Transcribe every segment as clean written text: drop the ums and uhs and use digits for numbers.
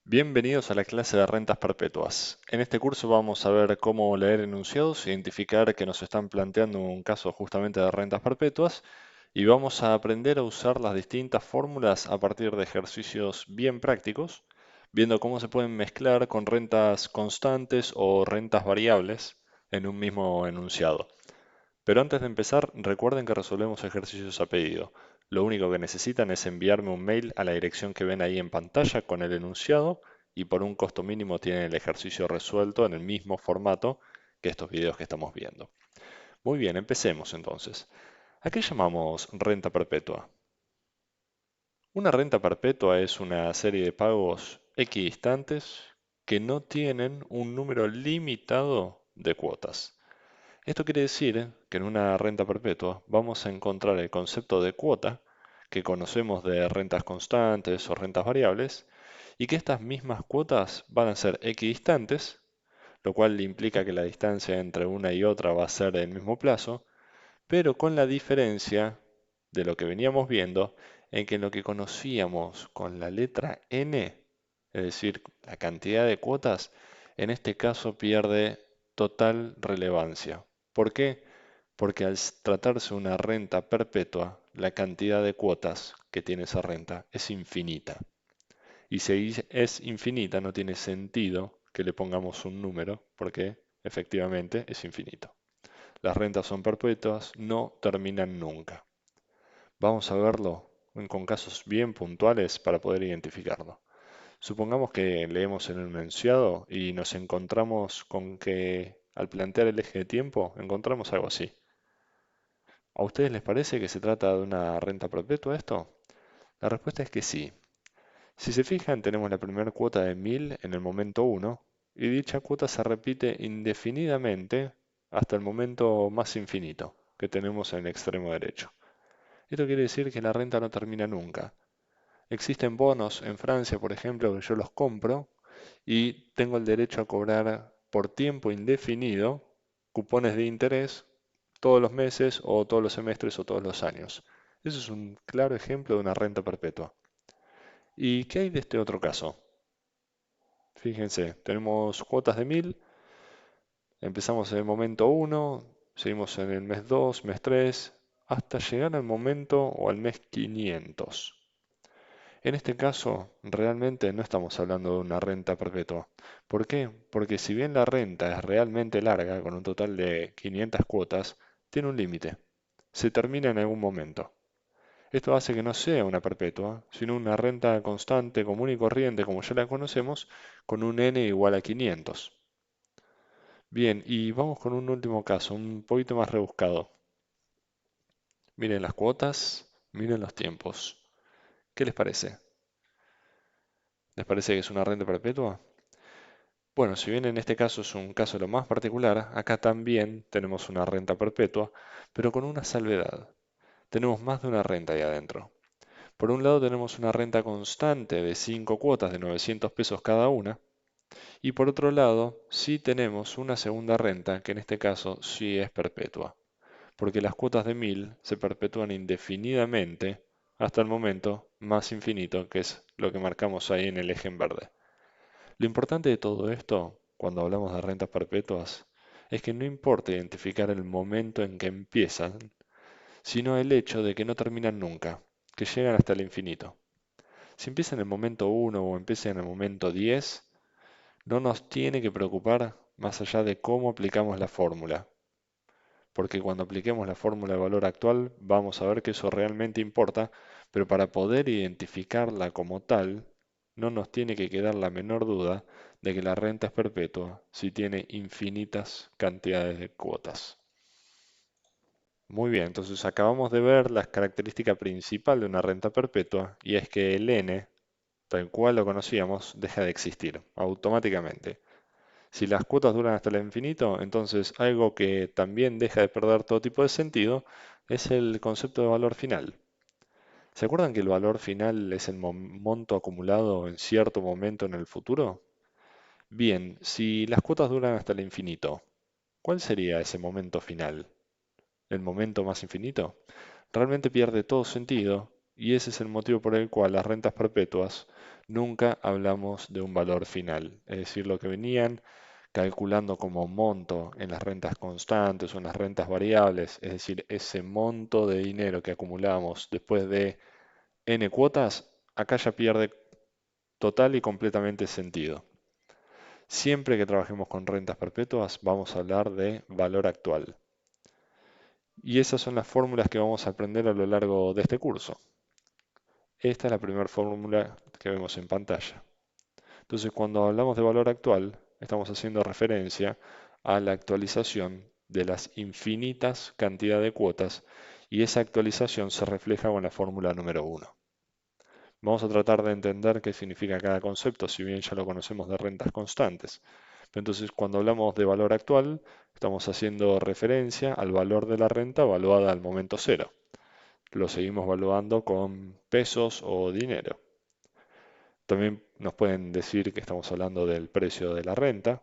Bienvenidos a la clase de rentas perpetuas. En este curso vamos a ver cómo leer enunciados, identificar que nos están planteando un caso justamente de rentas perpetuas y vamos a aprender a usar las distintas fórmulas a partir de ejercicios bien prácticos, viendo cómo se pueden mezclar con rentas constantes o rentas variables en un mismo enunciado. Pero antes de empezar, recuerden que resolvemos ejercicios a pedido. Lo único que necesitan es enviarme un mail a la dirección que ven ahí en pantalla con el enunciado y por un costo mínimo tienen el ejercicio resuelto en el mismo formato que estos videos que estamos viendo. Muy bien, empecemos entonces. ¿A qué llamamos renta perpetua? Una renta perpetua es una serie de pagos equidistantes que no tienen un número limitado de cuotas. Esto quiere decir que en una renta perpetua vamos a encontrar el concepto de cuota que conocemos de rentas constantes o rentas variables y que estas mismas cuotas van a ser equidistantes, lo cual implica que la distancia entre una y otra va a ser el mismo plazo, pero con la diferencia de lo que veníamos viendo en que en lo que conocíamos con la letra N, es decir, la cantidad de cuotas, en este caso pierde total relevancia. ¿Por qué? Porque al tratarse de una renta perpetua, la cantidad de cuotas que tiene esa renta es infinita. Y si es infinita, no tiene sentido que le pongamos un número, porque efectivamente es infinito. Las rentas son perpetuas, no terminan nunca. Vamos a verlo con casos bien puntuales para poder identificarlo. Supongamos que leemos en un enunciado y nos encontramos con que al plantear el eje de tiempo encontramos algo así. ¿A ustedes les parece que se trata de una renta perpetua esto? La respuesta es que sí. Si se fijan, tenemos la primera cuota de 1000 en el momento 1 y dicha cuota se repite indefinidamente hasta el momento más infinito que tenemos en el extremo derecho. Esto quiere decir que la renta no termina nunca. Existen bonos en Francia, por ejemplo, que yo los compro y tengo el derecho a cobrar por tiempo indefinido cupones de interés todos los meses o todos los semestres o todos los años. Eso es un claro ejemplo de una renta perpetua. ¿Y qué hay de este otro caso? Fíjense, tenemos cuotas de 1000, empezamos en el momento 1, seguimos en el mes 2, mes 3, hasta llegar al momento o al mes 500. En este caso, realmente no estamos hablando de una renta perpetua. ¿Por qué? Porque si bien la renta es realmente larga, con un total de 500 cuotas, tiene un límite. Se termina en algún momento. Esto hace que no sea una perpetua, sino una renta constante, común y corriente, como ya la conocemos, con un n igual a 500. Bien, y vamos con un último caso, un poquito más rebuscado. Miren las cuotas, miren los tiempos. ¿Qué les parece? ¿Les parece que es una renta perpetua? Bueno, si bien en este caso es un caso lo más particular, acá también tenemos una renta perpetua, pero con una salvedad. Tenemos más de una renta ahí adentro. Por un lado tenemos una renta constante de 5 cuotas de 900 pesos cada una, y por otro lado sí tenemos una segunda renta que en este caso sí es perpetua, porque las cuotas de 1000 se perpetúan indefinidamente hasta el momento más infinito, que es lo que marcamos ahí en el eje en verde. Lo importante de todo esto, cuando hablamos de rentas perpetuas, es que no importa identificar el momento en que empiezan, sino el hecho de que no terminan nunca, que llegan hasta el infinito. Si empieza en el momento 1 o empieza en el momento 10, no nos tiene que preocupar más allá de cómo aplicamos la fórmula, porque cuando apliquemos la fórmula de valor actual vamos a ver que eso realmente importa, pero para poder identificarla como tal, no nos tiene que quedar la menor duda de que la renta es perpetua si tiene infinitas cantidades de cuotas. Muy bien, entonces acabamos de ver la característica principal de una renta perpetua y es que el n, tal cual lo conocíamos, deja de existir automáticamente. Si las cuotas duran hasta el infinito, entonces algo que también deja de perder todo tipo de sentido es el concepto de valor final. ¿Se acuerdan que el valor final es el monto acumulado en cierto momento en el futuro? Bien, si las cuotas duran hasta el infinito, ¿cuál sería ese momento final? ¿El momento más infinito? Realmente pierde todo sentido Y ese es el motivo por el cual las rentas perpetuas nunca hablamos de un valor final. Es decir, lo que venían calculando como monto en las rentas constantes o en las rentas variables, es decir, ese monto de dinero que acumulamos después de n cuotas, acá ya pierde total y completamente sentido. Siempre que trabajemos con rentas perpetuas vamos a hablar de valor actual. Y esas son las fórmulas que vamos a aprender a lo largo de este curso. Esta es la primera fórmula que vemos en pantalla. Entonces, cuando hablamos de valor actual, estamos haciendo referencia a la actualización de las infinitas cantidad de cuotas y esa actualización se refleja con la fórmula número 1. Vamos a tratar de entender qué significa cada concepto, si bien ya lo conocemos de rentas constantes. Entonces, cuando hablamos de valor actual, estamos haciendo referencia al valor de la renta evaluada al momento cero. Lo seguimos evaluando con pesos o dinero. También nos pueden decir que estamos hablando del precio de la renta.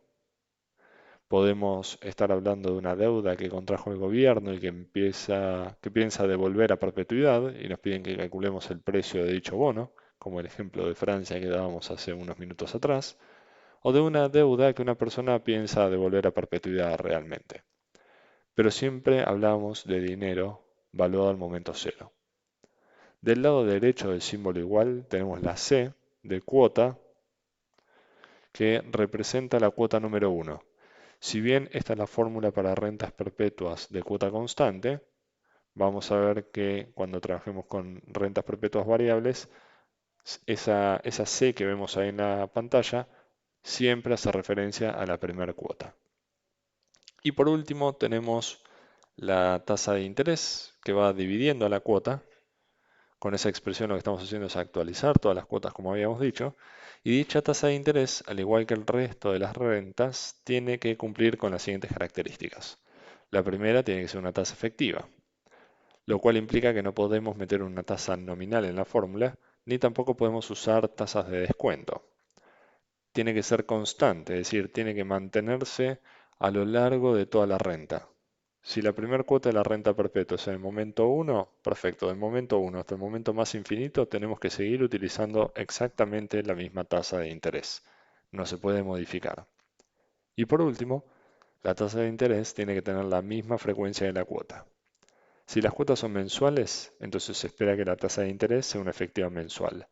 Podemos estar hablando de una deuda que contrajo el gobierno y que piensa devolver a perpetuidad y nos piden que calculemos el precio de dicho bono, como el ejemplo de Francia que dábamos hace unos minutos atrás, o de una deuda que una persona piensa devolver a perpetuidad realmente. Pero siempre hablamos de dinero valuado al momento cero. Del lado derecho del símbolo igual tenemos la C de cuota, que representa la cuota número 1. Si bien esta es la fórmula para rentas perpetuas de cuota constante, vamos a ver que cuando trabajemos con rentas perpetuas variables, esa C que vemos ahí en la pantalla siempre hace referencia a la primera cuota. Y por último tenemos la tasa de interés que va dividiendo a la cuota. Con esa expresión lo que estamos haciendo es actualizar todas las cuotas como habíamos dicho, y dicha tasa de interés, al igual que el resto de las rentas, tiene que cumplir con las siguientes características. La primera tiene que ser una tasa efectiva, lo cual implica que no podemos meter una tasa nominal en la fórmula, ni tampoco podemos usar tasas de descuento. Tiene que ser constante, es decir, tiene que mantenerse a lo largo de toda la renta. Si la primera cuota de la renta perpetua es en el momento 1, perfecto, del momento 1 hasta el momento más infinito tenemos que seguir utilizando exactamente la misma tasa de interés. No se puede modificar. Y por último, la tasa de interés tiene que tener la misma frecuencia de la cuota. Si las cuotas son mensuales, entonces se espera que la tasa de interés sea una efectiva mensual.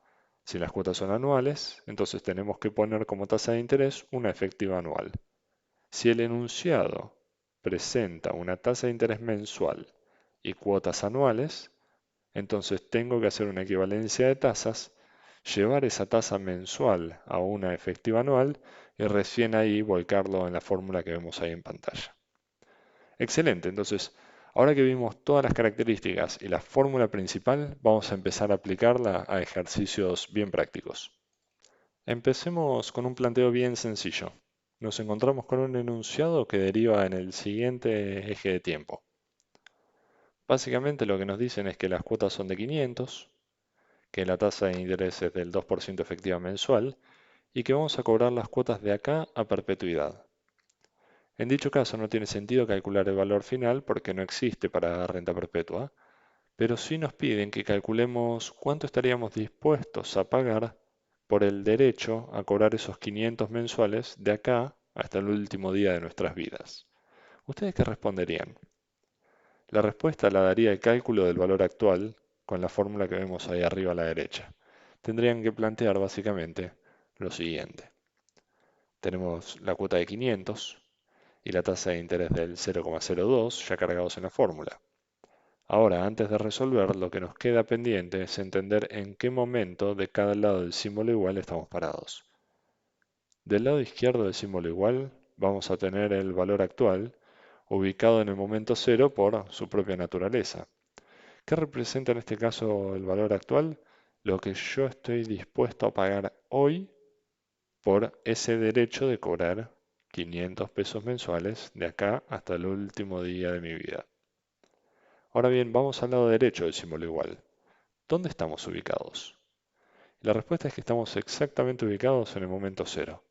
Si las cuotas son anuales, entonces tenemos que poner como tasa de interés una efectiva anual. Si el enunciado presenta una tasa de interés mensual y cuotas anuales, entonces tengo que hacer una equivalencia de tasas, llevar esa tasa mensual a una efectiva anual y recién ahí volcarlo en la fórmula que vemos ahí en pantalla. Excelente, entonces ahora que vimos todas las características y la fórmula principal, vamos a empezar a aplicarla a ejercicios bien prácticos. Empecemos con un planteo bien sencillo. Nos encontramos con un enunciado que deriva en el siguiente eje de tiempo. Básicamente lo que nos dicen es que las cuotas son de 500, que la tasa de interés es del 2% efectiva mensual y que vamos a cobrar las cuotas de acá a perpetuidad. En dicho caso no tiene sentido calcular el valor final porque no existe para renta perpetua, pero sí nos piden que calculemos cuánto estaríamos dispuestos a pagar por el derecho a cobrar esos 500 mensuales de acá hasta el último día de nuestras vidas. ¿Ustedes qué responderían? La respuesta la daría el cálculo del valor actual con la fórmula que vemos ahí arriba a la derecha. Tendrían que plantear básicamente lo siguiente. Tenemos la cuota de 500 y la tasa de interés del 0,02 ya cargados en la fórmula. Ahora, antes de resolver, lo que nos queda pendiente es entender en qué momento de cada lado del símbolo igual estamos parados. Del lado izquierdo del símbolo igual vamos a tener el valor actual ubicado en el momento cero por su propia naturaleza. ¿Qué representa en este caso el valor actual? Lo que yo estoy dispuesto a pagar hoy por ese derecho de cobrar 500 pesos mensuales de acá hasta el último día de mi vida. Ahora bien, vamos al lado derecho del símbolo igual. ¿Dónde estamos ubicados? La respuesta es que estamos exactamente ubicados en el momento cero.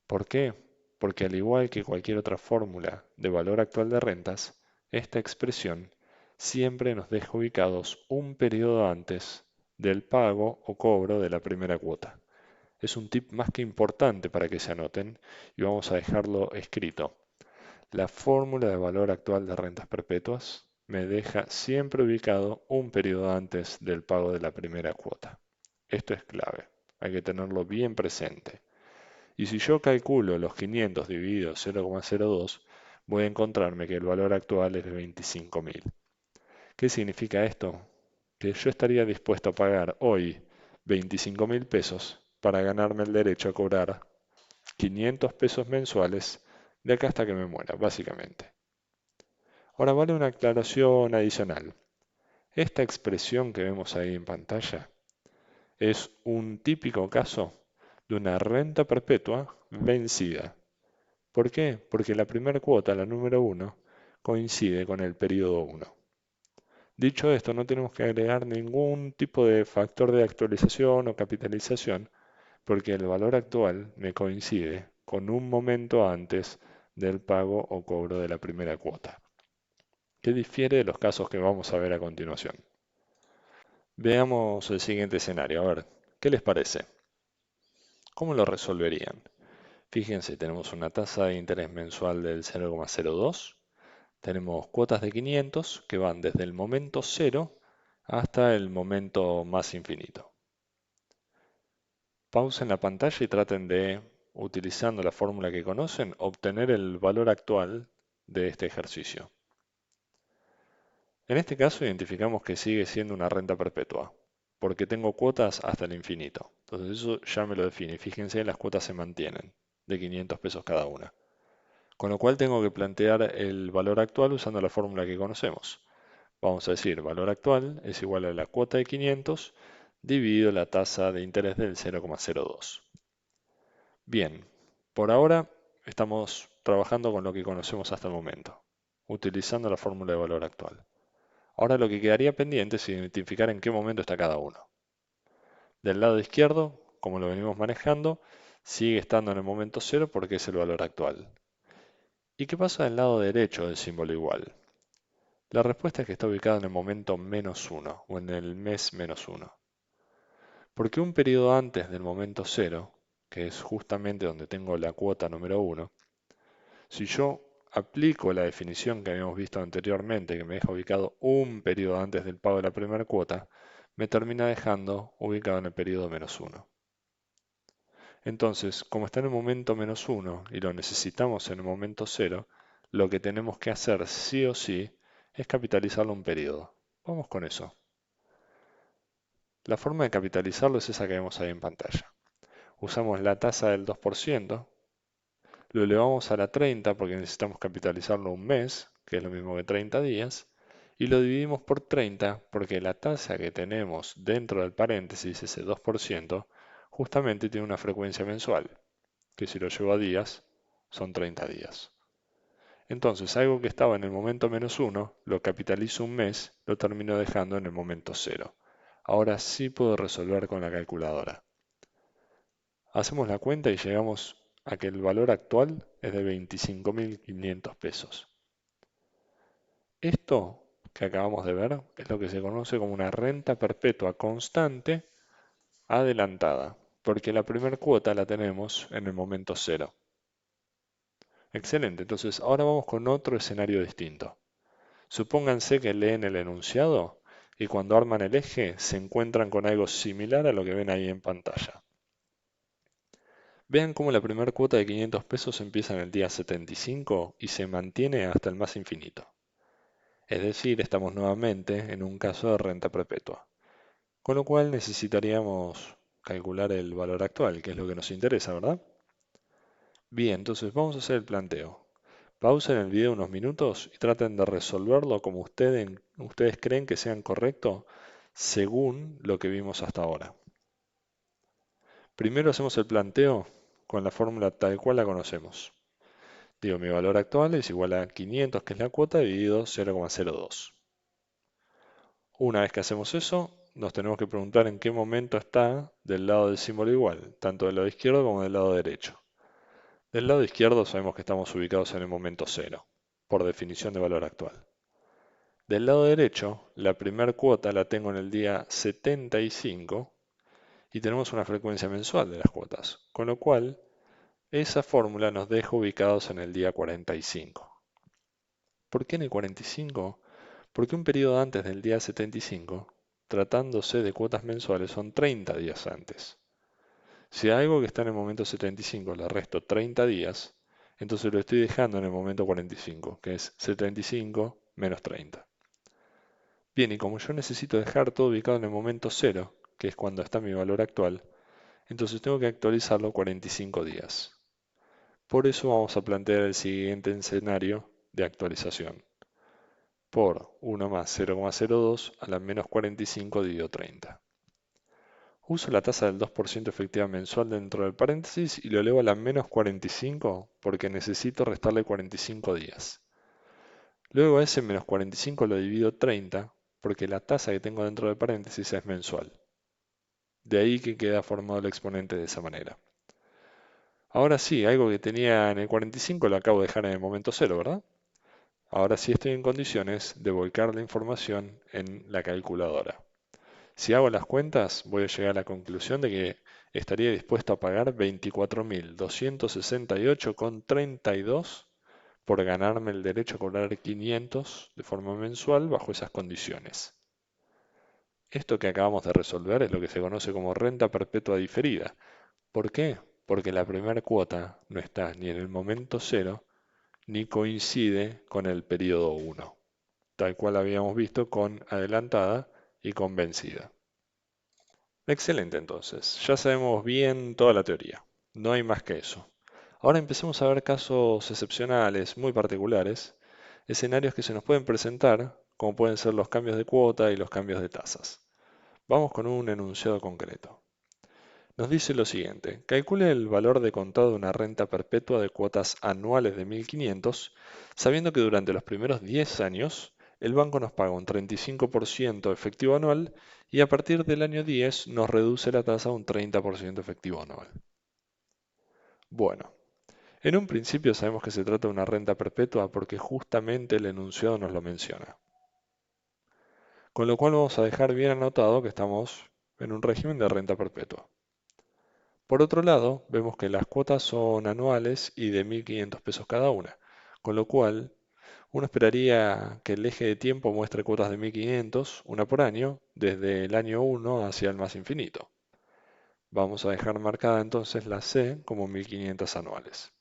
¿Por qué? Porque al igual que cualquier otra fórmula de valor actual de rentas, esta expresión siempre nos deja ubicados un periodo antes del pago o cobro de la primera cuota. Es un tip más que importante para que se anoten y vamos a dejarlo escrito. La fórmula de valor actual de rentas perpetuas me deja siempre ubicado un periodo antes del pago de la primera cuota. Esto es clave, hay que tenerlo bien presente. Y si yo calculo los 500 dividido 0,02, voy a encontrarme que el valor actual es de 25.000. ¿Qué significa esto? Que yo estaría dispuesto a pagar hoy 25.000 pesos para ganarme el derecho a cobrar 500 pesos mensuales de acá hasta que me muera, básicamente. Ahora vale una aclaración adicional. Esta expresión que vemos ahí en pantalla es un típico caso de una renta perpetua vencida. ¿Por qué? Porque la primera cuota, la número 1, coincide con el periodo 1. Dicho esto, no tenemos que agregar ningún tipo de factor de actualización o capitalización porque el valor actual me coincide con un momento antes del pago o cobro de la primera cuota, que difiere de los casos que vamos a ver a continuación. Veamos el siguiente escenario, a ver, ¿qué les parece? ¿Cómo lo resolverían? Fíjense, tenemos una tasa de interés mensual del 0,02, tenemos cuotas de 500 que van desde el momento 0 hasta el momento más infinito. Pausen la pantalla y traten de, utilizando la fórmula que conocen, obtener el valor actual de este ejercicio. En este caso identificamos que sigue siendo una renta perpetua, porque tengo cuotas hasta el infinito. Entonces eso ya me lo define. Fíjense, las cuotas se mantienen, de 500 pesos cada una. Con lo cual tengo que plantear el valor actual usando la fórmula que conocemos. Vamos a decir, valor actual es igual a la cuota de 500 dividido la tasa de interés del 0,02. Bien, por ahora estamos trabajando con lo que conocemos hasta el momento, utilizando la fórmula de valor actual. Ahora lo que quedaría pendiente es identificar en qué momento está cada uno. Del lado izquierdo, como lo venimos manejando, sigue estando en el momento cero porque es el valor actual. ¿Y qué pasa del lado derecho del símbolo igual? La respuesta es que está ubicado en el momento menos uno o en el mes menos uno. Porque un periodo antes del momento cero, que es justamente donde tengo la cuota número uno, si yo aplico la definición que habíamos visto anteriormente, que me deja ubicado un periodo antes del pago de la primera cuota, me termina dejando ubicado en el periodo menos uno. Entonces, como está en el momento menos uno y lo necesitamos en el momento cero, lo que tenemos que hacer sí o sí es capitalizarlo un periodo. Vamos con eso. La forma de capitalizarlo es esa que vemos ahí en pantalla. Usamos la tasa del 2%, lo elevamos a la 30 porque necesitamos capitalizarlo un mes, que es lo mismo que 30 días, y lo dividimos por 30 porque la tasa que tenemos dentro del paréntesis, ese 2%, justamente tiene una frecuencia mensual, que si lo llevo a días, son 30 días. Entonces, algo que estaba en el momento menos uno, lo capitalizo un mes, lo termino dejando en el momento cero. Ahora sí puedo resolver con la calculadora. Hacemos la cuenta y llegamos a que el valor actual es de 25.500 pesos. Esto que acabamos de ver es lo que se conoce como una renta perpetua constante adelantada, porque la primera cuota la tenemos en el momento cero. Excelente, entonces ahora vamos con otro escenario distinto. Supónganse que leen el enunciado y cuando arman el eje se encuentran con algo similar a lo que ven ahí en pantalla. Vean cómo la primera cuota de 500 pesos empieza en el día 75 y se mantiene hasta el más infinito. Es decir, estamos nuevamente en un caso de renta perpetua. Con lo cual necesitaríamos calcular el valor actual, que es lo que nos interesa, ¿verdad? Bien, entonces vamos a hacer el planteo. Pausen el video unos minutos y traten de resolverlo como ustedes creen que sean correcto según lo que vimos hasta ahora. Primero hacemos el planteo con la fórmula tal cual la conocemos. Digo, mi valor actual es igual a 500, que es la cuota, dividido 0,02. Una vez que hacemos eso, nos tenemos que preguntar en qué momento está del lado del símbolo igual, tanto del lado izquierdo como del lado derecho. Del lado izquierdo sabemos que estamos ubicados en el momento cero, por definición de valor actual. Del lado derecho, la primera cuota la tengo en el día 75 y tenemos una frecuencia mensual de las cuotas, con lo cual esa fórmula nos deja ubicados en el día 45. ¿Por qué en el 45? Porque un periodo antes del día 75, tratándose de cuotas mensuales, son 30 días antes. Si a algo que está en el momento 75 le resto 30 días, entonces lo estoy dejando en el momento 45, que es 75 menos 30. Bien, y como yo necesito dejar todo ubicado en el momento 0, que es cuando está mi valor actual, entonces tengo que actualizarlo 45 días. Por eso vamos a plantear el siguiente escenario de actualización. Por 1 más 0,02 a la menos 45 dividido 30. Uso la tasa del 2% efectiva mensual dentro del paréntesis y lo elevo a la menos 45 porque necesito restarle 45 días. Luego a ese menos 45 lo divido 30 porque la tasa que tengo dentro del paréntesis es mensual. De ahí que queda formado el exponente de esa manera. Ahora sí, algo que tenía en el 45 lo acabo de dejar en el momento 0, ¿verdad? Ahora sí estoy en condiciones de volcar la información en la calculadora. Si hago las cuentas, voy a llegar a la conclusión de que estaría dispuesto a pagar 24.268,32 por ganarme el derecho a cobrar 500 de forma mensual bajo esas condiciones. Esto que acabamos de resolver es lo que se conoce como renta perpetua diferida. ¿Por qué? Porque la primera cuota no está ni en el momento 0 ni coincide con el periodo 1, tal cual habíamos visto con adelantada y con vencida. Excelente, entonces. Ya sabemos bien toda la teoría. No hay más que eso. Ahora empecemos a ver casos excepcionales, muy particulares, escenarios que se nos pueden presentar, como pueden ser los cambios de cuota y los cambios de tasas. Vamos con un enunciado concreto. Nos dice lo siguiente: calcule el valor de contado de una renta perpetua de cuotas anuales de 1.500, sabiendo que durante los primeros 10 años el banco nos paga un 35% efectivo anual y a partir del año 10 nos reduce la tasa a un 30% efectivo anual. Bueno, en un principio sabemos que se trata de una renta perpetua porque justamente el enunciado nos lo menciona. Con lo cual vamos a dejar bien anotado que estamos en un régimen de renta perpetua. Por otro lado, vemos que las cuotas son anuales y de 1.500 pesos cada una, con lo cual uno esperaría que el eje de tiempo muestre cuotas de 1.500, una por año, desde el año 1 hacia el más infinito. Vamos a dejar marcada entonces la C como 1.500 anuales.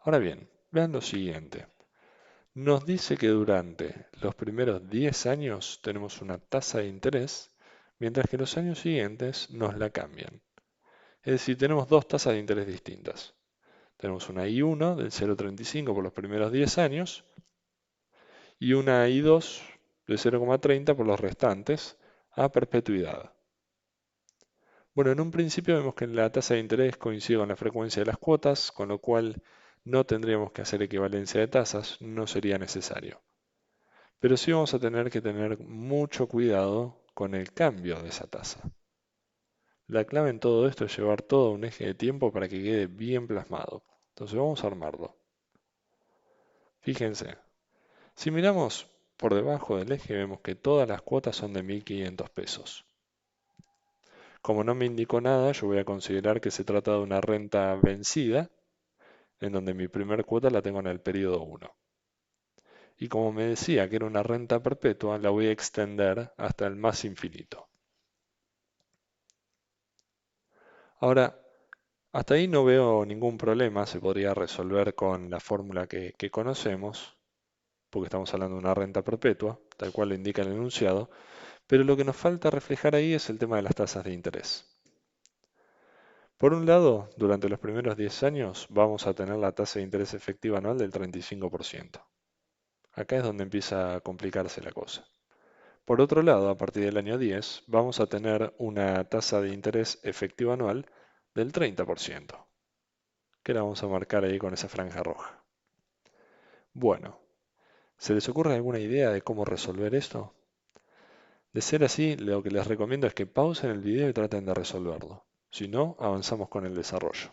Ahora bien, vean lo siguiente. Nos dice que durante los primeros 10 años tenemos una tasa de interés, mientras que los años siguientes nos la cambian. Es decir, tenemos dos tasas de interés distintas. Tenemos una I1 del 0,35 por los primeros 10 años y una I2 de 0,30 por los restantes a perpetuidad. Bueno, en un principio vemos que la tasa de interés coincide con la frecuencia de las cuotas, con lo cual no tendríamos que hacer equivalencia de tasas, no sería necesario. Pero sí vamos a tener que tener mucho cuidado con el cambio de esa tasa. La clave en todo esto es llevar todo un eje de tiempo para que quede bien plasmado. Entonces vamos a armarlo. Fíjense, si miramos por debajo del eje vemos que todas las cuotas son de 1.500 pesos. Como no me indicó nada, yo voy a considerar que se trata de una renta vencida, en donde mi primer cuota la tengo en el periodo 1. Y como me decía que era una renta perpetua, la voy a extender hasta el más infinito. Ahora, hasta ahí no veo ningún problema, se podría resolver con la fórmula que conocemos, porque estamos hablando de una renta perpetua, tal cual lo indica el enunciado, pero lo que nos falta reflejar ahí es el tema de las tasas de interés. Por un lado, durante los primeros 10 años vamos a tener la tasa de interés efectiva anual del 35%. Acá es donde empieza a complicarse la cosa. Por otro lado, a partir del año 10 vamos a tener una tasa de interés efectiva anual del 30%, que la vamos a marcar ahí con esa franja roja. Bueno, ¿se les ocurre alguna idea de cómo resolver esto? De ser así, lo que les recomiendo es que pausen el video y traten de resolverlo. Si no, avanzamos con el desarrollo.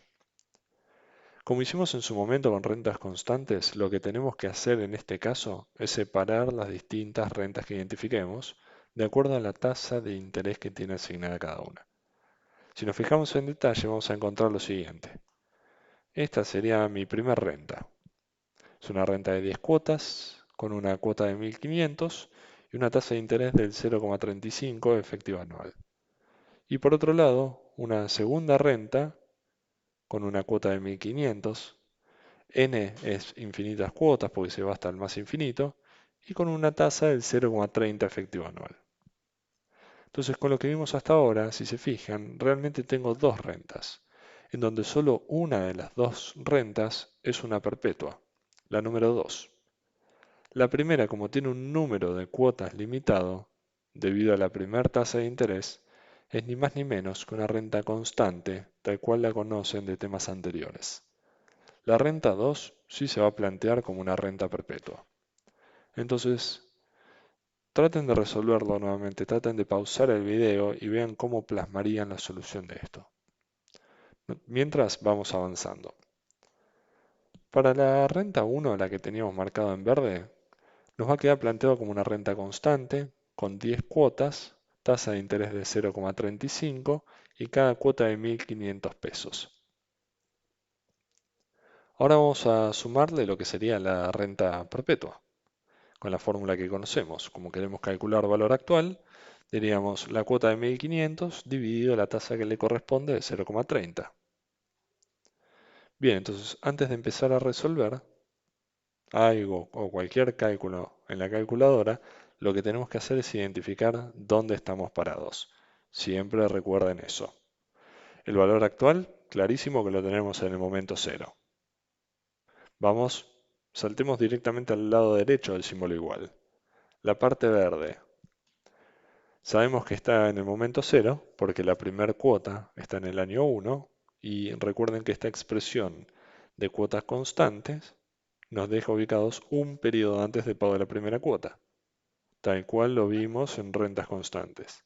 Como hicimos en su momento con rentas constantes, lo que tenemos que hacer en este caso es separar las distintas rentas que identifiquemos de acuerdo a la tasa de interés que tiene asignada cada una. Si nos fijamos en detalle, vamos a encontrar lo siguiente. Esta sería mi primer renta. Es una renta de 10 cuotas, con una cuota de 1.500 y una tasa de interés del 0,35 efectiva anual. Y por otro lado, una segunda renta con una cuota de 1.500, n es infinitas cuotas porque se va hasta el más infinito, y con una tasa del 0,30 efectivo anual. Entonces, con lo que vimos hasta ahora, si se fijan, realmente tengo dos rentas, en donde solo una de las dos rentas es una perpetua, la número 2. La primera, como tiene un número de cuotas limitado, debido a la primera tasa de interés, es ni más ni menos que una renta constante, tal cual la conocen de temas anteriores. La renta 2 sí se va a plantear como una renta perpetua. Entonces, traten de resolverlo nuevamente, traten de pausar el video y vean cómo plasmarían la solución de esto. Mientras vamos avanzando. Para la renta 1, la que teníamos marcado en verde, nos va a quedar planteado como una renta constante, con 10 cuotas, tasa de interés de 0,35 y cada cuota de 1.500 pesos. Ahora vamos a sumarle lo que sería la renta perpetua, con la fórmula que conocemos. Como queremos calcular valor actual, diríamos la cuota de 1.500 dividido la tasa que le corresponde de 0,30. Bien, entonces antes de empezar a resolver algo o cualquier cálculo en la calculadora, lo que tenemos que hacer es identificar dónde estamos parados. Siempre recuerden eso. El valor actual, clarísimo que lo tenemos en el momento cero. Vamos, saltemos directamente al lado derecho del símbolo igual. La parte verde. Sabemos que está en el momento cero porque la primera cuota está en el año 1 y recuerden que esta expresión de cuotas constantes nos deja ubicados un periodo antes del pago de la primera cuota, tal cual lo vimos en rentas constantes.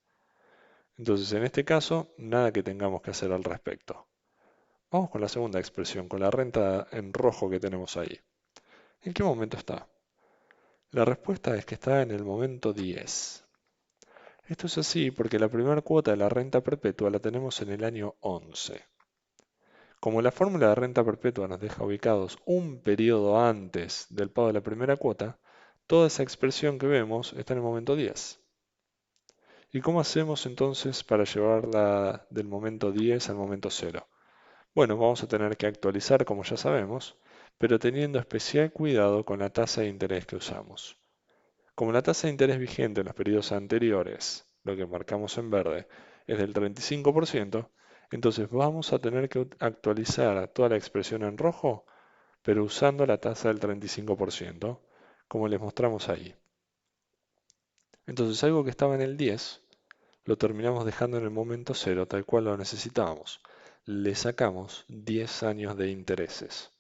Entonces, en este caso, nada que tengamos que hacer al respecto. Vamos con la segunda expresión, con la renta en rojo que tenemos ahí. ¿En qué momento está? La respuesta es que está en el momento 10. Esto es así porque la primera cuota de la renta perpetua la tenemos en el año 11. Como la fórmula de renta perpetua nos deja ubicados un periodo antes del pago de la primera cuota, toda esa expresión que vemos está en el momento 10. ¿Y cómo hacemos entonces para llevarla del momento 10 al momento 0? Bueno, vamos a tener que actualizar como ya sabemos, pero teniendo especial cuidado con la tasa de interés que usamos. Como la tasa de interés vigente en los periodos anteriores, lo que marcamos en verde, es del 35%, entonces vamos a tener que actualizar toda la expresión en rojo, pero usando la tasa del 35%, como les mostramos ahí. Entonces algo que estaba en el 10, lo terminamos dejando en el momento 0, tal cual lo necesitábamos. Le sacamos 10 años de intereses.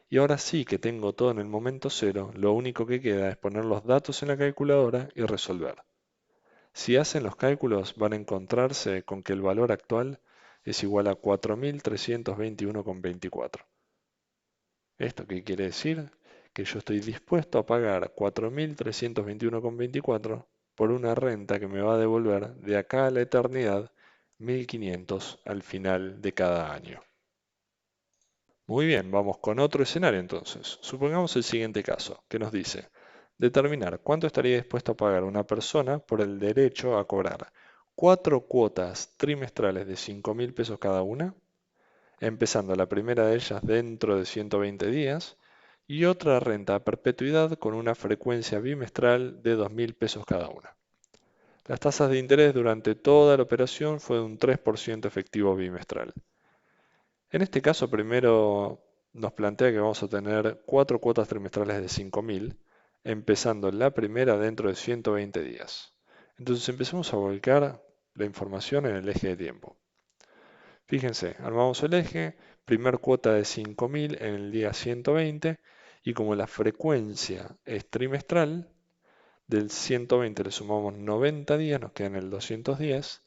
Y ahora sí que tengo todo en el momento 0, lo único que queda es poner los datos en la calculadora y resolver. Si hacen los cálculos van a encontrarse con que el valor actual es igual a 4.321,24. ¿Esto qué quiere decir? Que yo estoy dispuesto a pagar 4.321,24 por una renta que me va a devolver de acá a la eternidad 1.500 al final de cada año. Muy bien, vamos con otro escenario entonces. Supongamos el siguiente caso, que nos dice, determinar cuánto estaría dispuesto a pagar una persona por el derecho a cobrar 4 cuotas trimestrales de 5.000 pesos cada una, empezando la primera de ellas dentro de 120 días, y otra renta a perpetuidad con una frecuencia bimestral de 2.000 pesos cada una. Las tasas de interés durante toda la operación fue de un 3% efectivo bimestral. En este caso, primero nos plantea que vamos a tener 4 cuotas trimestrales de 5.000, empezando la primera dentro de 120 días. Entonces empecemos a volcar la información en el eje de tiempo. Fíjense, armamos el eje, primer cuota de 5.000 en el día 120, y como la frecuencia es trimestral, del 120 le sumamos 90 días, nos quedan el 210,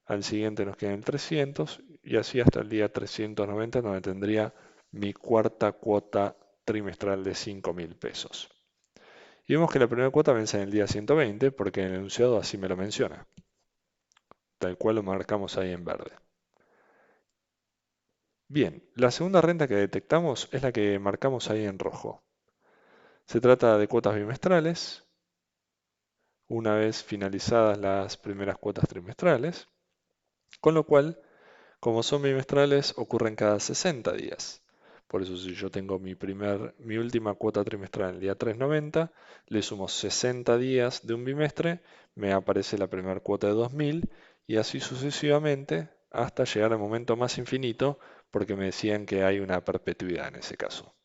al siguiente nos quedan el 300 y así hasta el día 390 donde tendría mi cuarta cuota trimestral de 5.000 pesos. Y vemos que la primera cuota vence en el día 120 porque en el enunciado así me lo menciona, tal cual lo marcamos ahí en verde. Bien, la segunda renta que detectamos es la que marcamos ahí en rojo. Se trata de cuotas bimestrales, una vez finalizadas las primeras cuotas trimestrales, con lo cual, como son bimestrales, ocurren cada 60 días. Por eso si yo tengo mi última cuota trimestral el día 390, le sumo 60 días de un bimestre, me aparece la primera cuota de 2.000 y así sucesivamente hasta llegar al momento más infinito porque me decían que hay una perpetuidad en ese caso.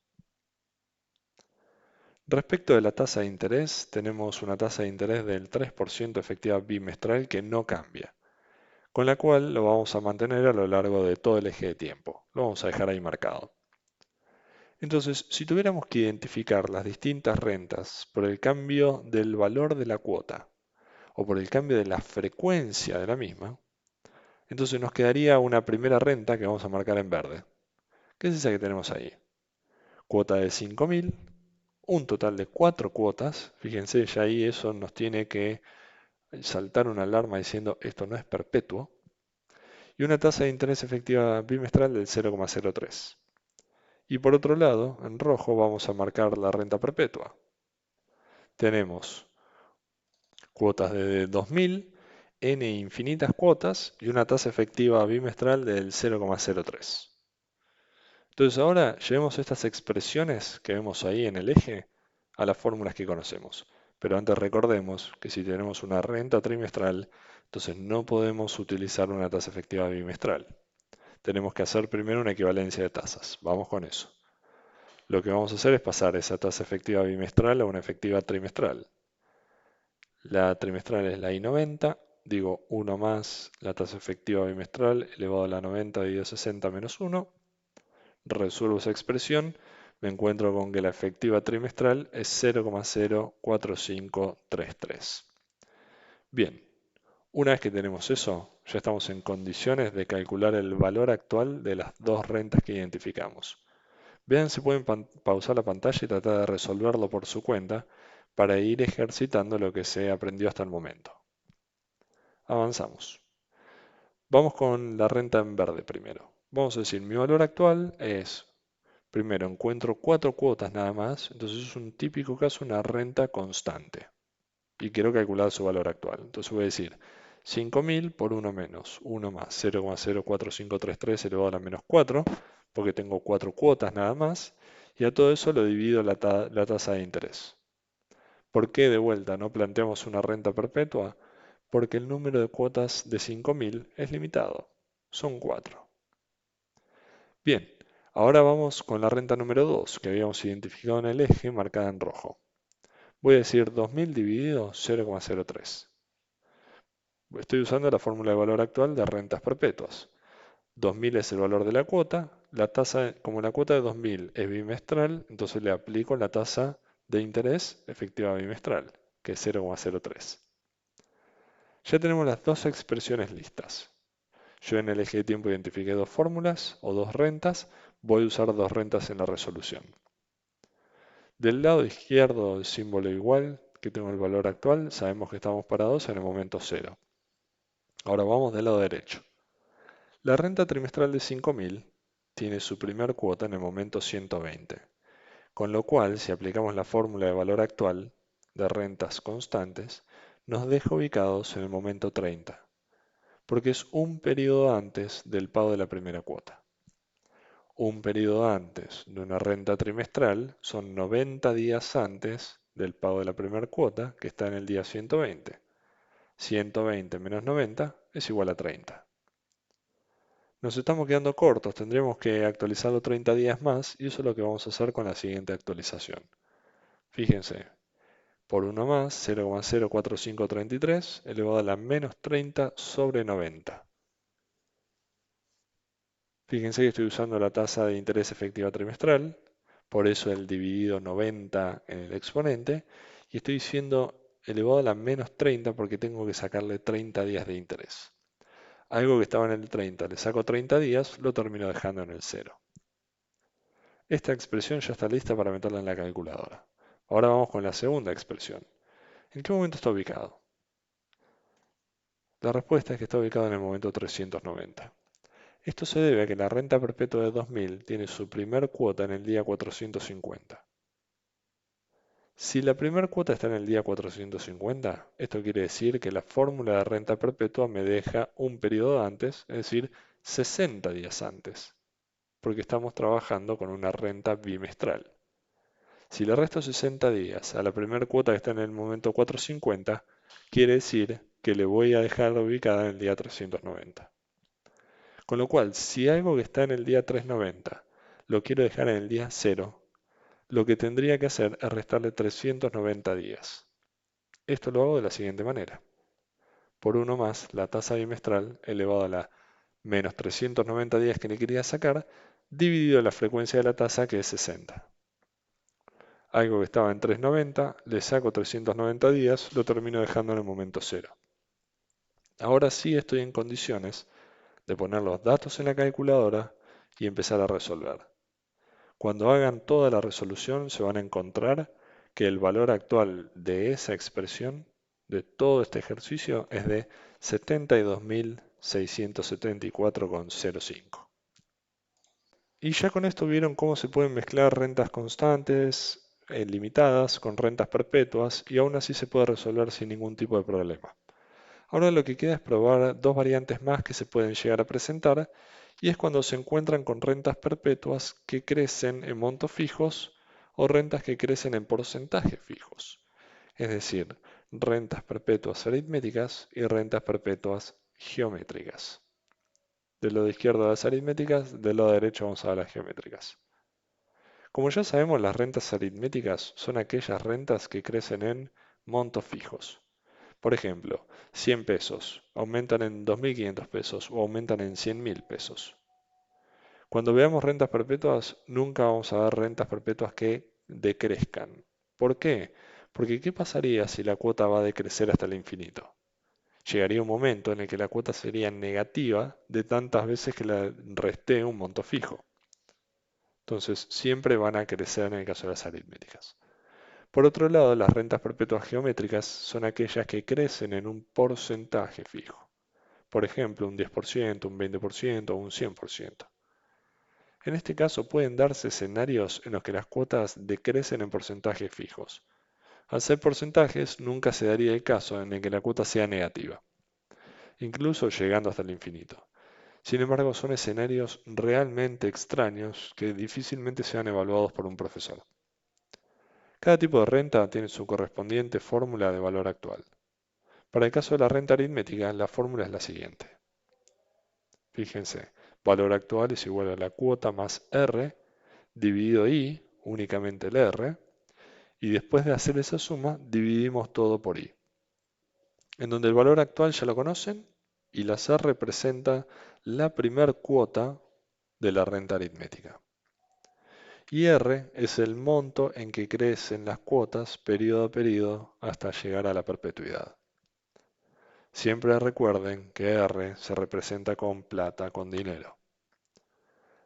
Respecto de la tasa de interés, tenemos una tasa de interés del 3% efectiva bimestral que no cambia, con la cual lo vamos a mantener a lo largo de todo el eje de tiempo. Lo vamos a dejar ahí marcado. Entonces, si tuviéramos que identificar las distintas rentas por el cambio del valor de la cuota o por el cambio de la frecuencia de la misma, entonces nos quedaría una primera renta que vamos a marcar en verde, que es esa que tenemos ahí. Cuota de 5.000, un total de 4 cuotas. Fíjense, ya ahí eso nos tiene que saltar una alarma diciendo esto no es perpetuo. Y una tasa de interés efectiva bimestral del 0,03. Y por otro lado, en rojo vamos a marcar la renta perpetua. Tenemos cuotas de 2.000, n infinitas cuotas y una tasa efectiva bimestral del 0,03. Entonces ahora llevemos estas expresiones que vemos ahí en el eje a las fórmulas que conocemos. Pero antes recordemos que si tenemos una renta trimestral, entonces no podemos utilizar una tasa efectiva bimestral. Tenemos que hacer primero una equivalencia de tasas. Vamos con eso. Lo que vamos a hacer es pasar esa tasa efectiva bimestral a una efectiva trimestral. La trimestral es la I90, digo 1 más la tasa efectiva bimestral elevado a la 90 dividido 60 menos 1. Resuelvo esa expresión, me encuentro con que la efectiva trimestral es 0,04533. Bien, una vez que tenemos eso, ya estamos en condiciones de calcular el valor actual de las dos rentas que identificamos. Vean si pueden pausar la pantalla y tratar de resolverlo por su cuenta para ir ejercitando lo que se aprendió hasta el momento. Avanzamos. Vamos con la renta en verde primero. Vamos a decir, mi valor actual es, primero encuentro 4 cuotas nada más, entonces es un típico caso, una renta constante. Y quiero calcular su valor actual. Entonces voy a decir 5.000 por 1 menos 1 más 0,04533 elevado a la menos 4, porque tengo 4 cuotas nada más, y a todo eso lo divido la tasa de interés. ¿Por qué de vuelta no planteamos una renta perpetua? Porque el número de cuotas de 5.000 es limitado, son 4. Bien, ahora vamos con la renta número 2, que habíamos identificado en el eje marcada en rojo. Voy a decir 2.000 dividido 0,03. Estoy usando la fórmula de valor actual de rentas perpetuas. 2.000 es el valor de la cuota. La tasa, como la cuota de 2.000 es bimestral, entonces le aplico la tasa de interés efectiva bimestral, que es 0,03. Ya tenemos las dos expresiones listas. Yo en el eje de tiempo identifiqué dos fórmulas o dos rentas. Voy a usar dos rentas en la resolución. Del lado izquierdo del símbolo igual, que tengo el valor actual, sabemos que estamos parados en el momento 0. Ahora vamos del lado derecho. La renta trimestral de 5.000 tiene su primer cuota en el momento 120, con lo cual si aplicamos la fórmula de valor actual de rentas constantes, nos deja ubicados en el momento 30, porque es un periodo antes del pago de la primera cuota. Un periodo antes de una renta trimestral son 90 días antes del pago de la primera cuota, que está en el día 120. 120 menos 90 es igual a 30. Nos estamos quedando cortos, tendremos que actualizarlo 30 días más y eso es lo que vamos a hacer con la siguiente actualización. Fíjense, por 1 más 0,04533 elevado a la menos 30 sobre 90. Fíjense que estoy usando la tasa de interés efectiva trimestral, por eso el dividido 90 en el exponente, y estoy diciendo elevado a la menos 30 porque tengo que sacarle 30 días de interés. Algo que estaba en el 30, le saco 30 días, lo termino dejando en el 0. Esta expresión ya está lista para meterla en la calculadora. Ahora vamos con la segunda expresión. ¿En qué momento está ubicado? La respuesta es que está ubicado en el momento 390. Esto se debe a que la renta perpetua de 2000 tiene su primer cuota en el día 450. Si la primera cuota está en el día 450, esto quiere decir que la fórmula de renta perpetua me deja un periodo antes, es decir, 60 días antes, porque estamos trabajando con una renta bimestral. Si le resto 60 días a la primera cuota que está en el momento 450, quiere decir que le voy a dejar ubicada en el día 390. Con lo cual, si algo que está en el día 390 lo quiero dejar en el día 0, lo que tendría que hacer es restarle 390 días. Esto lo hago de la siguiente manera. Por 1 más la tasa bimestral elevado a la menos 390 días que le quería sacar, dividido la frecuencia de la tasa que es 60. Algo que estaba en 390, le saco 390 días, lo termino dejando en el momento 0. Ahora sí estoy en condiciones de poner los datos en la calculadora y empezar a resolver. Cuando hagan toda la resolución se van a encontrar que el valor actual de esa expresión, de todo este ejercicio, es de 72.674,05. Y ya con esto vieron cómo se pueden mezclar rentas constantes, limitadas, con rentas perpetuas, y aún así se puede resolver sin ningún tipo de problema. Ahora lo que queda es probar dos variantes más que se pueden llegar a presentar, y es cuando se encuentran con rentas perpetuas que crecen en montos fijos o rentas que crecen en porcentajes fijos, es decir, rentas perpetuas aritméticas y rentas perpetuas geométricas. De lo de izquierda las aritméticas, del lado derecho vamos a ver las geométricas. Como ya sabemos, las rentas aritméticas son aquellas rentas que crecen en montos fijos. Por ejemplo, 100 pesos aumentan en 2.500 pesos o aumentan en 100.000 pesos. Cuando veamos rentas perpetuas, nunca vamos a ver rentas perpetuas que decrezcan. ¿Por qué? Porque ¿qué pasaría si la cuota va a decrecer hasta el infinito? Llegaría un momento en el que la cuota sería negativa de tantas veces que la resté un monto fijo. Entonces, siempre van a crecer en el caso de las aritméticas. Por otro lado, las rentas perpetuas geométricas son aquellas que crecen en un porcentaje fijo. Por ejemplo, un 10%, un 20% o un 100%. En este caso pueden darse escenarios en los que las cuotas decrecen en porcentajes fijos. Al ser porcentajes, nunca se daría el caso en el que la cuota sea negativa, incluso llegando hasta el infinito. Sin embargo, son escenarios realmente extraños que difícilmente sean evaluados por un profesor. Cada tipo de renta tiene su correspondiente fórmula de valor actual. Para el caso de la renta aritmética, la fórmula es la siguiente. Fíjense, valor actual es igual a la cuota más R dividido I, únicamente el R, y después de hacer esa suma, dividimos todo por I, en donde el valor actual ya lo conocen y la C representa la primer cuota de la renta aritmética. Y R es el monto en que crecen las cuotas periodo a periodo hasta llegar a la perpetuidad. Siempre recuerden que R se representa con plata, con dinero.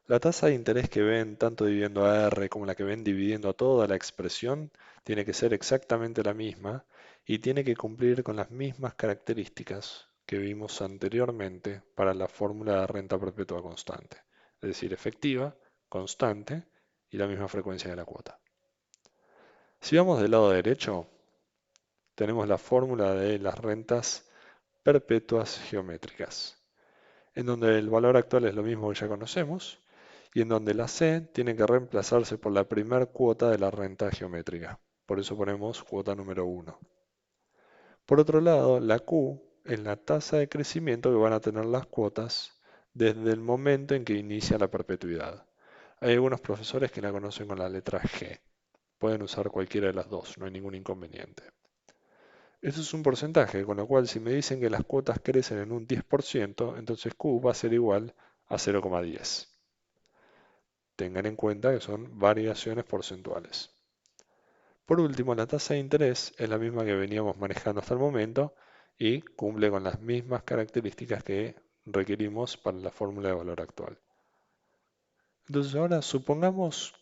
La tasa de interés que ven tanto dividiendo a R como la que ven dividiendo a toda la expresión tiene que ser exactamente la misma y tiene que cumplir con las mismas características que vimos anteriormente para la fórmula de renta perpetua constante, es decir, efectiva, constante y la misma frecuencia de la cuota. Si vamos del lado derecho, tenemos la fórmula de las rentas perpetuas geométricas, en donde el valor actual es lo mismo que ya conocemos, y en donde la C tiene que reemplazarse por la primer cuota de la renta geométrica. Por eso ponemos cuota número 1. Por otro lado, la Q es la tasa de crecimiento que van a tener las cuotas desde el momento en que inicia la perpetuidad. Hay algunos profesores que la conocen con la letra G. Pueden usar cualquiera de las dos, no hay ningún inconveniente. Eso es un porcentaje, con lo cual si me dicen que las cuotas crecen en un 10%, entonces Q va a ser igual a 0,10. Tengan en cuenta que son variaciones porcentuales. Por último, la tasa de interés es la misma que veníamos manejando hasta el momento y cumple con las mismas características que requerimos para la fórmula de valor actual. Entonces ahora supongamos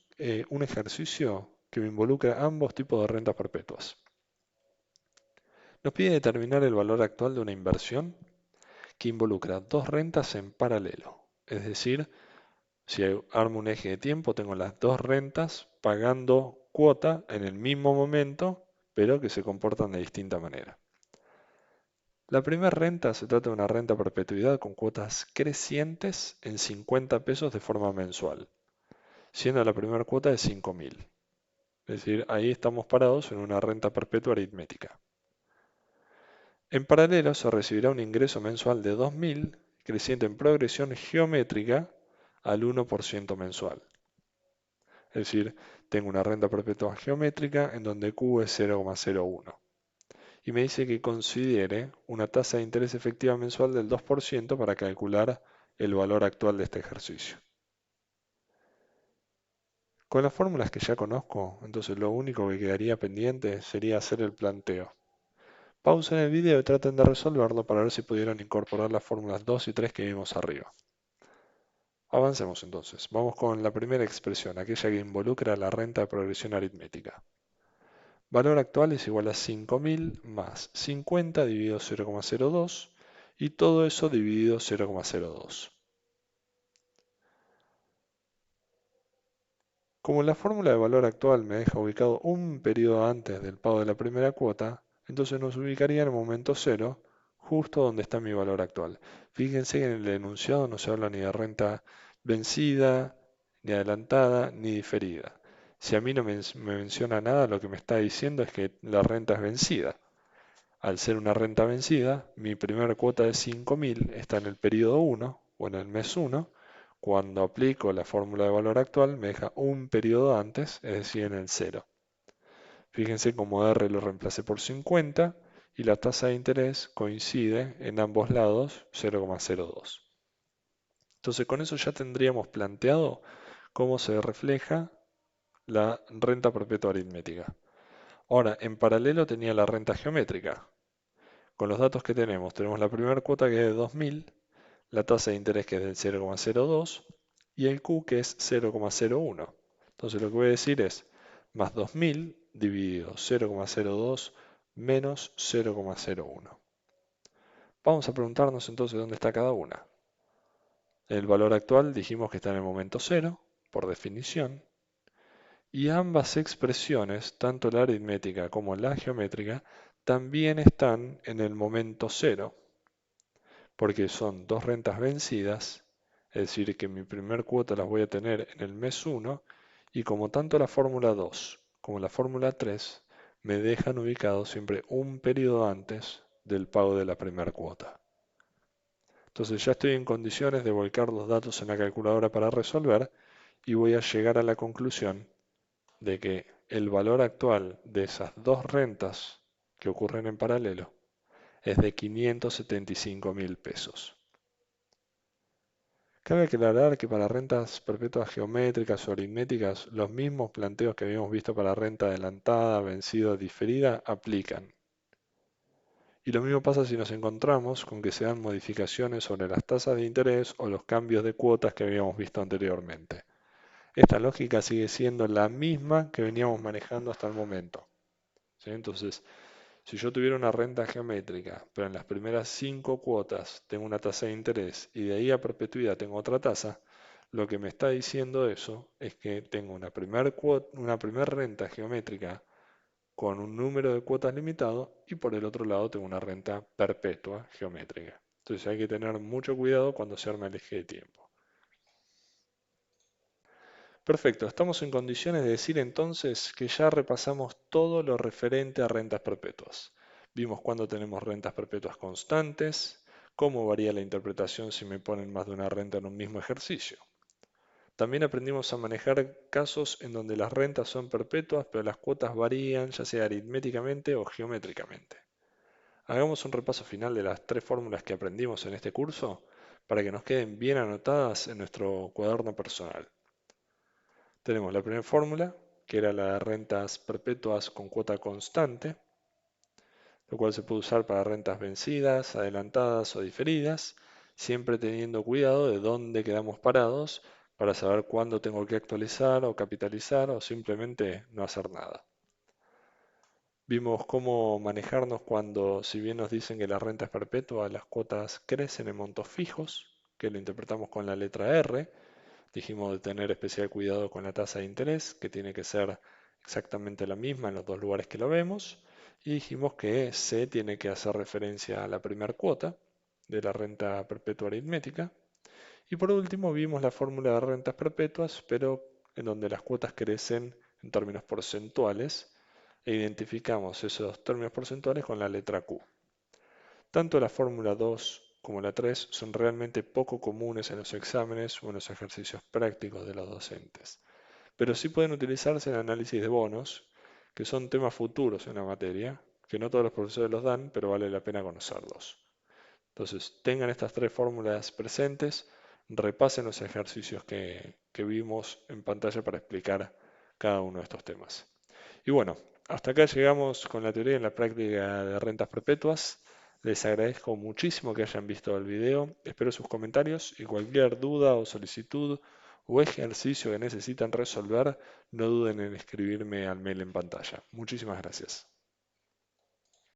un ejercicio que me involucra ambos tipos de rentas perpetuas. Nos pide determinar el valor actual de una inversión que involucra dos rentas en paralelo. Es decir, si armo un eje de tiempo, tengo las dos rentas pagando cuota en el mismo momento, pero que se comportan de distinta manera. La primera renta se trata de una renta a perpetuidad con cuotas crecientes en 50 pesos de forma mensual, siendo la primera cuota de 5.000. Es decir, ahí estamos parados en una renta perpetua aritmética. En paralelo se recibirá un ingreso mensual de 2.000, creciente en progresión geométrica al 1% mensual. Es decir, tengo una renta perpetua geométrica en donde Q es 0,01. Y me dice que considere una tasa de interés efectiva mensual del 2% para calcular el valor actual de este ejercicio. Con las fórmulas que ya conozco, entonces lo único que quedaría pendiente sería hacer el planteo. Pausen el video y traten de resolverlo para ver si pudieron incorporar las fórmulas 2 y 3 que vimos arriba. Avancemos entonces. Vamos con la primera expresión, aquella que involucra la renta de progresión aritmética. Valor actual es igual a 5.000 más 50 dividido 0,02 y todo eso dividido 0,02. Como la fórmula de valor actual me deja ubicado un periodo antes del pago de la primera cuota, entonces nos ubicaría en el momento cero, justo donde está mi valor actual. Fíjense que en el enunciado no se habla ni de renta vencida, ni adelantada, ni diferida. Si a mí no me menciona nada, lo que me está diciendo es que la renta es vencida. Al ser una renta vencida, mi primera cuota de 5.000 está en el periodo 1 o en el mes 1. Cuando aplico la fórmula de valor actual, me deja un periodo antes, es decir, en el 0. Fíjense cómo R lo reemplacé por 50 y la tasa de interés coincide en ambos lados, 0,02. Entonces con eso ya tendríamos planteado cómo se refleja la renta perpetua aritmética. Ahora, en paralelo tenía la renta geométrica. Con los datos que tenemos la primera cuota que es de 2.000, la tasa de interés que es del 0,02 y el Q que es 0,01. Entonces lo que voy a decir es más 2.000 dividido 0,02 menos 0,01. Vamos a preguntarnos entonces dónde está cada una. El valor actual dijimos que está en el momento 0, por definición, y ambas expresiones, tanto la aritmética como la geométrica, también están en el momento 0, porque son dos rentas vencidas, es decir, que mi primer cuota las voy a tener en el mes 1, y como tanto la fórmula 2 como la fórmula 3 me dejan ubicado siempre un periodo antes del pago de la primera cuota. Entonces ya estoy en condiciones de volcar los datos en la calculadora para resolver y voy a llegar a la conclusión de que el valor actual de esas dos rentas que ocurren en paralelo es de 575.000 pesos. Cabe aclarar que para rentas perpetuas geométricas o aritméticas, los mismos planteos que habíamos visto para renta adelantada, vencida, diferida, aplican. Y lo mismo pasa si nos encontramos con que se dan modificaciones sobre las tasas de interés o los cambios de cuotas que habíamos visto anteriormente. Esta lógica sigue siendo la misma que veníamos manejando hasta el momento. ¿Sí? Entonces, si yo tuviera una renta geométrica, pero en las primeras 5 cuotas tengo una tasa de interés y de ahí a perpetuidad tengo otra tasa, lo que me está diciendo eso es que tengo una primer renta geométrica con un número de cuotas limitado y por el otro lado tengo una renta perpetua geométrica. Entonces hay que tener mucho cuidado cuando se arma el eje de tiempo. Perfecto, estamos en condiciones de decir entonces que ya repasamos todo lo referente a rentas perpetuas. Vimos cuándo tenemos rentas perpetuas constantes, cómo varía la interpretación si me ponen más de una renta en un mismo ejercicio. También aprendimos a manejar casos en donde las rentas son perpetuas, pero las cuotas varían, ya sea aritméticamente o geométricamente. Hagamos un repaso final de las tres fórmulas que aprendimos en este curso para que nos queden bien anotadas en nuestro cuaderno personal. Tenemos la primera fórmula, que era la de rentas perpetuas con cuota constante, lo cual se puede usar para rentas vencidas, adelantadas o diferidas, siempre teniendo cuidado de dónde quedamos parados para saber cuándo tengo que actualizar o capitalizar o simplemente no hacer nada. Vimos cómo manejarnos cuando, si bien nos dicen que la renta es perpetua, las cuotas crecen en montos fijos, que lo interpretamos con la letra R. Dijimos de tener especial cuidado con la tasa de interés, que tiene que ser exactamente la misma en los dos lugares que lo vemos. Y dijimos que C tiene que hacer referencia a la primera cuota de la renta perpetua aritmética. Y por último vimos la fórmula de rentas perpetuas, pero en donde las cuotas crecen en términos porcentuales e identificamos esos términos porcentuales con la letra Q. Tanto la fórmula 2 como la 3 son realmente poco comunes en los exámenes o en los ejercicios prácticos de los docentes, pero sí pueden utilizarse en análisis de bonos, que son temas futuros en la materia, que no todos los profesores los dan, pero vale la pena conocerlos. Entonces, tengan estas tres fórmulas presentes, repasen los ejercicios que vimos en pantalla para explicar cada uno de estos temas. Y bueno, hasta acá llegamos con la teoría y la práctica de rentas perpetuas. Les agradezco muchísimo que hayan visto el video. Espero sus comentarios y cualquier duda o solicitud o ejercicio que necesitan resolver, no duden en escribirme al mail en pantalla. Muchísimas gracias.